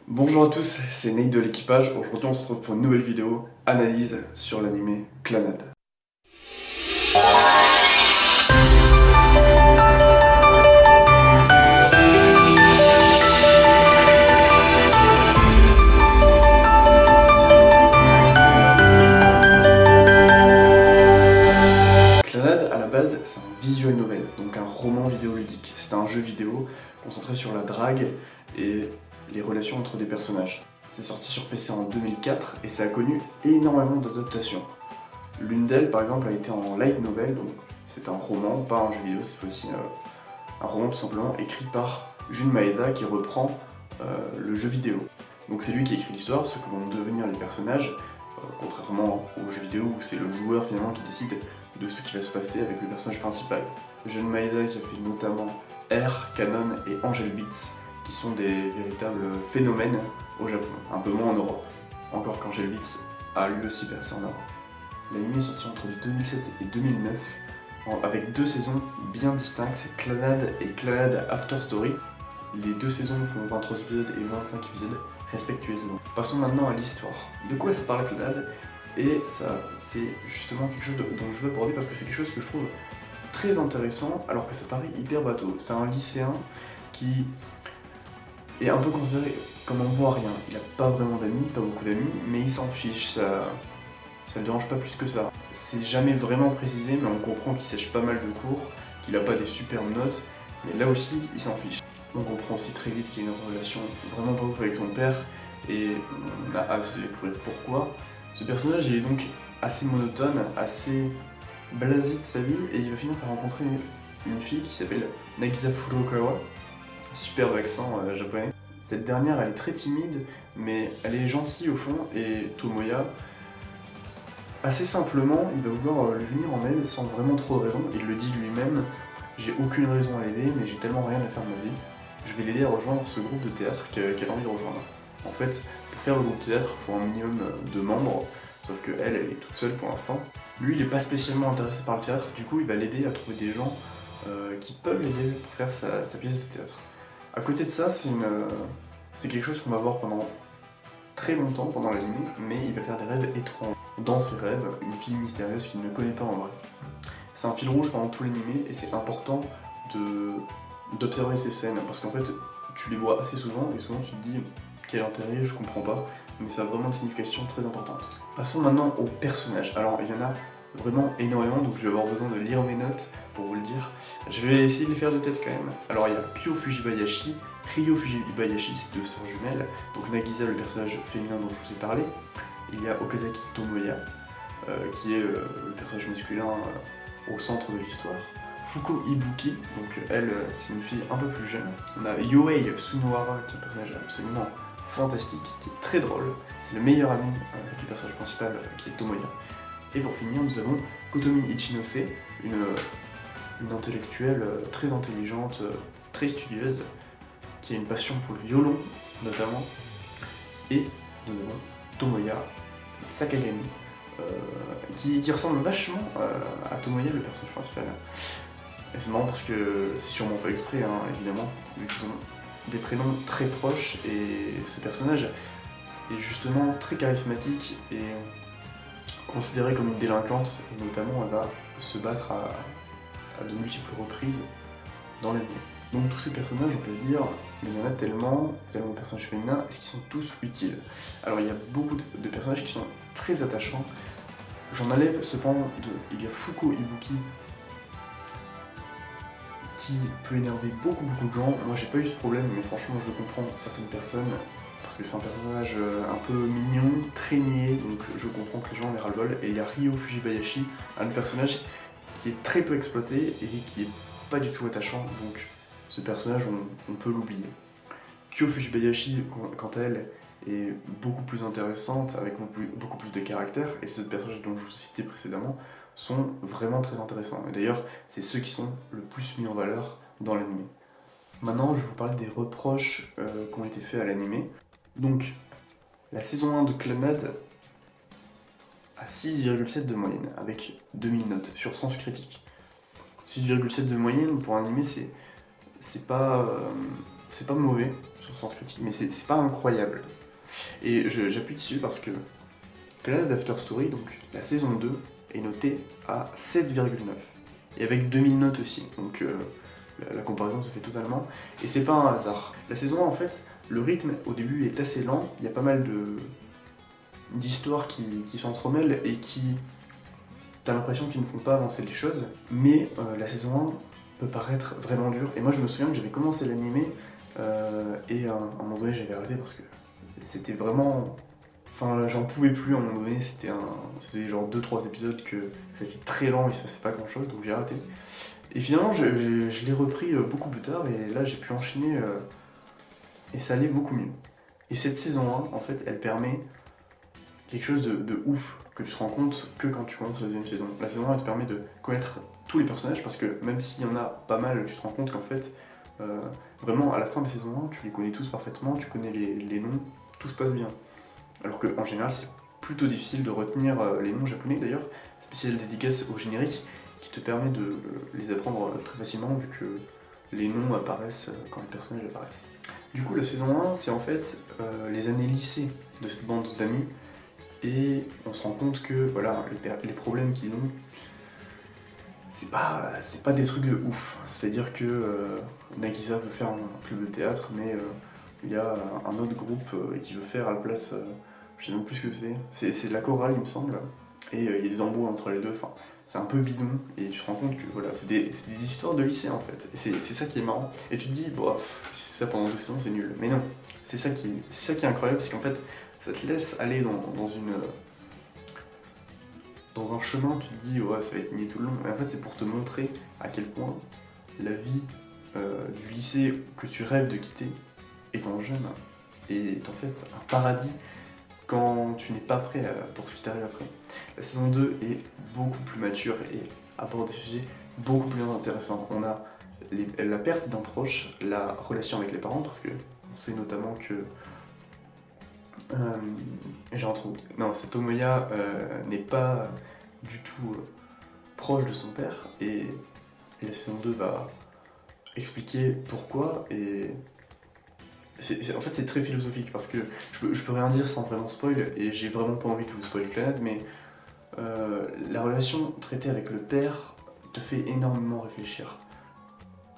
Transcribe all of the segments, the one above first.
Bonjour à tous, c'est Nate de l'équipage. Aujourd'hui on se retrouve pour une nouvelle vidéo, analyse sur l'anime Clannad. Clannad à la base c'est un visual novel, donc un roman vidéoludique. C'est un jeu vidéo concentré sur la drague et les relations entre des personnages. C'est sorti sur PC en 2004 et ça a connu énormément d'adaptations. L'une d'elles, par exemple, a été en light novel, donc c'est un roman, pas un jeu vidéo cette fois-ci, un roman tout simplement écrit par Jun Maeda qui reprend le jeu vidéo. Donc c'est lui qui écrit l'histoire, ce que vont devenir les personnages, contrairement au jeu vidéo où c'est le joueur finalement qui décide de ce qui va se passer avec le personnage principal. Jun Maeda qui a fait notamment R, Canon et Angel Beats, qui sont des véritables phénomènes au Japon, un peu moins en Europe. Encore qu'Angel Beats a lui aussi percé en Europe. L'anime est sorti entre 2007 et 2009, avec deux saisons bien distinctes, Clannad et Clannad After Story. Les deux saisons font 23 épisodes et 25 épisodes respectueusement. Passons maintenant à l'histoire. De quoi ça parle Clannad? Et ça, c'est justement quelque chose dont je veux aborder parce que c'est quelque chose que je trouve très intéressant alors que ça paraît hyper bateau. C'est un lycéen qui est un peu considéré comme un bon à rien. Il n'a pas vraiment d'amis, pas beaucoup d'amis, mais il s'en fiche, ça le dérange pas plus que ça. C'est jamais vraiment précisé, mais on comprend qu'il sèche pas mal de cours, qu'il a pas des superbes notes, mais là aussi, il s'en fiche. On comprend aussi très vite qu'il y a une relation vraiment pas ouf avec son père, et on a hâte de découvrir pourquoi. Ce personnage, il est donc assez monotone, assez blasé de sa vie, et il va finir par rencontrer une fille qui s'appelle Nagisa Furukawa, superbe accent japonais. Cette dernière, elle est très timide, mais elle est gentille au fond, et Tomoya, assez simplement, il va vouloir lui venir en aide sans vraiment trop de raison. Il le dit lui-même, j'ai aucune raison à l'aider, mais j'ai tellement rien à faire de ma vie. Je vais l'aider à rejoindre ce groupe de théâtre qu'elle a envie de rejoindre. En fait, pour faire le groupe de théâtre, il faut un minimum de membres, sauf qu'elle est toute seule pour l'instant. Lui, il n'est pas spécialement intéressé par le théâtre, du coup, il va l'aider à trouver des gens qui peuvent l'aider pour faire sa pièce de théâtre. À côté de ça, c'est quelque chose qu'on va voir pendant très longtemps pendant l'anime, mais il va faire des rêves étranges. Dans ses rêves, une fille mystérieuse qu'il ne connaît pas en vrai. C'est un fil rouge pendant tout l'anime et c'est important d'observer ces scènes parce qu'en fait tu les vois assez souvent et souvent tu te dis quel intérêt, je comprends pas, mais ça a vraiment une signification très importante. Passons maintenant aux personnages. Alors il y en a vraiment énormément, donc je vais avoir besoin de lire mes notes pour vous le dire. Je vais essayer de les faire de tête quand même. Alors il y a Kyo Fujibayashi, Ryo Fujibayashi, c'est deux sœurs jumelles, donc Nagisa, le personnage féminin dont je vous ai parlé. Il y a Okazaki Tomoya, qui est le personnage masculin au centre de l'histoire. Fuko Ibuki, donc elle, c'est une fille un peu plus jeune. On a Yohei Sunohara, qui est un personnage absolument fantastique, qui est très drôle. C'est le meilleur ami du personnage principal, qui est Tomoya. Et pour finir, nous avons Kotomi Ichinose, une intellectuelle très intelligente, très studieuse, qui a une passion pour le violon, notamment. Et nous avons Tomoya Sakagami, qui ressemble vachement à Tomoya, le personnage principal. Et c'est marrant parce que c'est sûrement fait exprès, hein, évidemment, vu qu'ils ont des prénoms très proches, et ce personnage est justement très charismatique et considérée comme une délinquante, et notamment elle va se battre à de multiples reprises dans l'anime. Donc tous ces personnages, on peut se dire, mais il y en a tellement de personnages féminins, est-ce qu'ils sont tous utiles? Alors il y a beaucoup de personnages qui sont très attachants. J'en enlève cependant deux. Il y a Fuko Ibuki, qui peut énerver beaucoup de gens. Moi j'ai pas eu ce problème, mais franchement je comprends certaines personnes, parce que c'est un personnage un peu mignon, très niais, donc je comprends que les gens les ras-le-bol. Et il y a Ryo Fujibayashi, un personnage qui est très peu exploité et qui est pas du tout attachant, donc ce personnage on peut l'oublier. Kyo Fujibayashi, quant à elle, est beaucoup plus intéressante, avec beaucoup plus de caractère, et ces personnages dont je vous citais précédemment sont vraiment très intéressants. Et d'ailleurs, c'est ceux qui sont le plus mis en valeur dans l'anime. Maintenant, je vais vous parler des reproches qui ont été faits à l'anime. Donc, la saison 1 de Clannad a 6,7 de moyenne, avec 2000 notes sur Sens Critique. 6,7 de moyenne pour un anime, c'est pas c'est pas mauvais sur Sens Critique, mais c'est pas incroyable. Et j'appuie dessus parce que Clannad After Story, donc la saison 2, est notée à 7,9. Et avec 2000 notes aussi, donc la comparaison se fait totalement. Et c'est pas un hasard. La saison 1, en fait, le rythme au début est assez lent, il y a pas mal d'histoires qui s'entremêlent et qui... T'as l'impression qu'ils ne font pas avancer les choses, mais la saison 1 peut paraître vraiment dure. Et moi je me souviens que j'avais commencé l'animé et à un moment donné j'avais arrêté parce que c'était vraiment... Enfin j'en pouvais plus à un moment donné, c'était genre 2-3 épisodes que c'était très lent, il se passait pas grand chose, donc j'ai arrêté. Et finalement je l'ai repris beaucoup plus tard et là j'ai pu enchaîner et ça allait beaucoup mieux. Et cette saison 1 en fait elle permet quelque chose de ouf que tu te rends compte que quand tu commences la deuxième saison. La saison 1 elle te permet de connaître tous les personnages parce que même s'il y en a pas mal, tu te rends compte qu'en fait, vraiment à la fin de la saison 1, tu les connais tous parfaitement, tu connais les noms, tout se passe bien. Alors qu'en général, c'est plutôt difficile de retenir les noms japonais d'ailleurs, spécial dédicace au générique qui te permet de les apprendre très facilement vu que les noms apparaissent quand les personnages apparaissent. Du coup, la saison 1, c'est en fait les années lycée de cette bande d'amis. Et on se rend compte que voilà, les problèmes qu'ils ont, c'est pas des trucs de ouf. C'est-à-dire que Nagisa veut faire un club de théâtre, mais il y a un autre groupe qui veut faire à la place, je sais même plus ce que c'est de la chorale il me semble, et il y a des embrouilles entre les deux, enfin, c'est un peu bidon, et tu te rends compte que voilà, c'est des histoires de lycée en fait, et c'est ça qui est marrant. Et tu te dis, bon, si c'est ça pendant 2 saisons, c'est nul. Mais non, c'est ça qui est incroyable, c'est qu'en fait, ça te laisse aller dans un chemin, tu te dis ouais ça va être niais tout le long, mais en fait c'est pour te montrer à quel point la vie du lycée que tu rêves de quitter étant jeune est en fait un paradis quand tu n'es pas prêt pour ce qui t'arrive après. La saison 2 est beaucoup plus mature et aborde des sujets beaucoup plus intéressants. On a la perte d'un proche, la relation avec les parents, parce que on sait notamment que j'ai un trou. Non, c'est Tomoya n'est pas du tout proche de son père et la saison 2 va expliquer pourquoi et en fait c'est très philosophique parce que je peux rien dire sans vraiment spoil et j'ai vraiment pas envie de vous spoiler Clannad, mais la relation traitée avec le père te fait énormément réfléchir.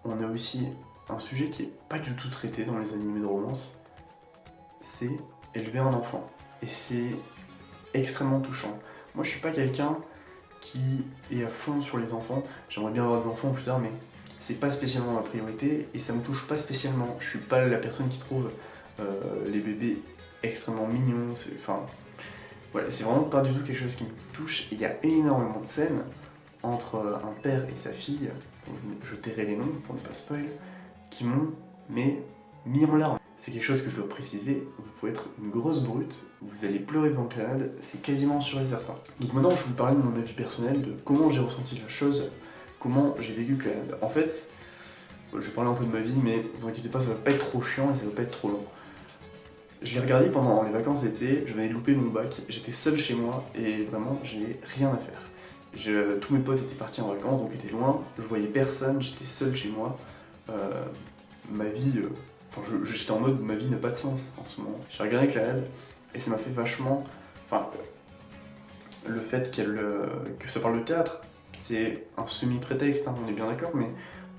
On a aussi un sujet qui est pas du tout traité dans les animés de romance, c'est élever un enfant. Et c'est extrêmement touchant. Moi je suis pas quelqu'un qui est à fond sur les enfants, j'aimerais bien avoir des enfants plus tard mais c'est pas spécialement ma priorité et ça me touche pas spécialement. Je suis pas la personne qui trouve les bébés extrêmement mignons, enfin voilà, c'est vraiment pas du tout quelque chose qui me touche. Il y a énormément de scènes entre un père et sa fille, dont je tairai les noms pour ne pas spoil, qui m'ont mis en larmes. C'est quelque chose que je dois préciser, vous pouvez être une grosse brute, vous allez pleurer devant Clannad, c'est quasiment sûr et certain. Donc maintenant je vais vous parler de mon avis personnel, de comment j'ai ressenti la chose, comment j'ai vécu Clannad. En fait, je vais parler un peu de ma vie, mais ne vous inquiétez pas, ça va pas être trop chiant et ça va pas être trop long. Je l'ai regardé pendant les vacances d'été, je venais de louper mon bac, j'étais seul chez moi et vraiment j'ai rien à faire. Tous mes potes étaient partis en vacances, donc étaient loin, je voyais personne, j'étais seul chez moi. Ma vie... j'étais en mode ma vie n'a pas de sens en ce moment. J'ai regardé Clannad et ça m'a fait vachement. Enfin, le fait que ça parle de théâtre, c'est un semi-prétexte, hein, on est bien d'accord, mais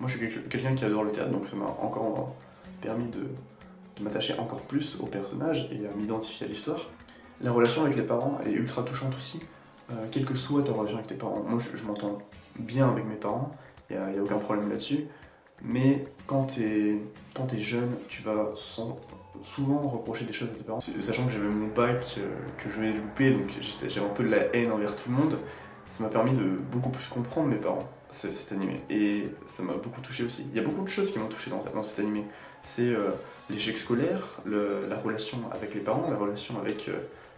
moi je suis quelqu'un qui adore le théâtre donc ça m'a encore permis de m'attacher encore plus au personnage et à m'identifier à l'histoire. La relation avec les parents, elle est ultra touchante aussi, quelle que soit ta relation avec tes parents. Moi je m'entends bien avec mes parents, il n'y a aucun problème là-dessus. Mais quand t'es jeune, tu vas souvent reprocher des choses à tes parents. Sachant que j'avais mon bac que je venais de louper, donc j'avais un peu de la haine envers tout le monde, ça m'a permis de beaucoup plus comprendre mes parents, cet animé. Et ça m'a beaucoup touché aussi. Il y a beaucoup de choses qui m'ont touché dans cet animé. C'est l'échec scolaire, la relation avec les parents, la relation avec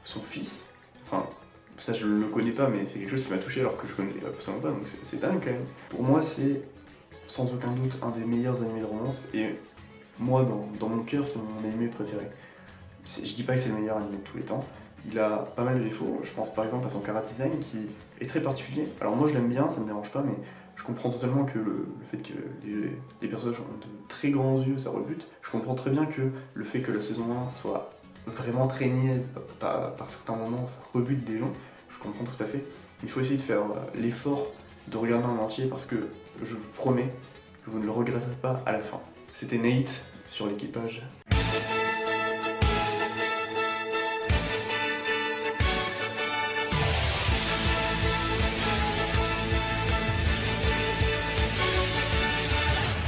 son fils. Enfin, ça je ne le connais pas, mais c'est quelque chose qui m'a touché alors que je connais absolument pas, donc c'est dingue quand même. Pour moi, c'est sans aucun doute un des meilleurs animés de romance et moi dans mon cœur c'est mon animé préféré. Je dis pas que c'est le meilleur animé de tous les temps, il a pas mal de défauts, je pense par exemple à son chara design qui est très particulier. Alors moi je l'aime bien, ça me dérange pas, mais Je comprends totalement que le fait que les personnages ont de très grands yeux, ça rebute. Je comprends très bien que le fait que la saison 1 soit vraiment très niaise, par certains moments, ça rebute des gens. Je comprends tout à fait. Il faut essayer de faire l'effort de regarder en entier parce que je vous promets que vous ne le regretterez pas à la fin. C'était Nate sur l'équipage.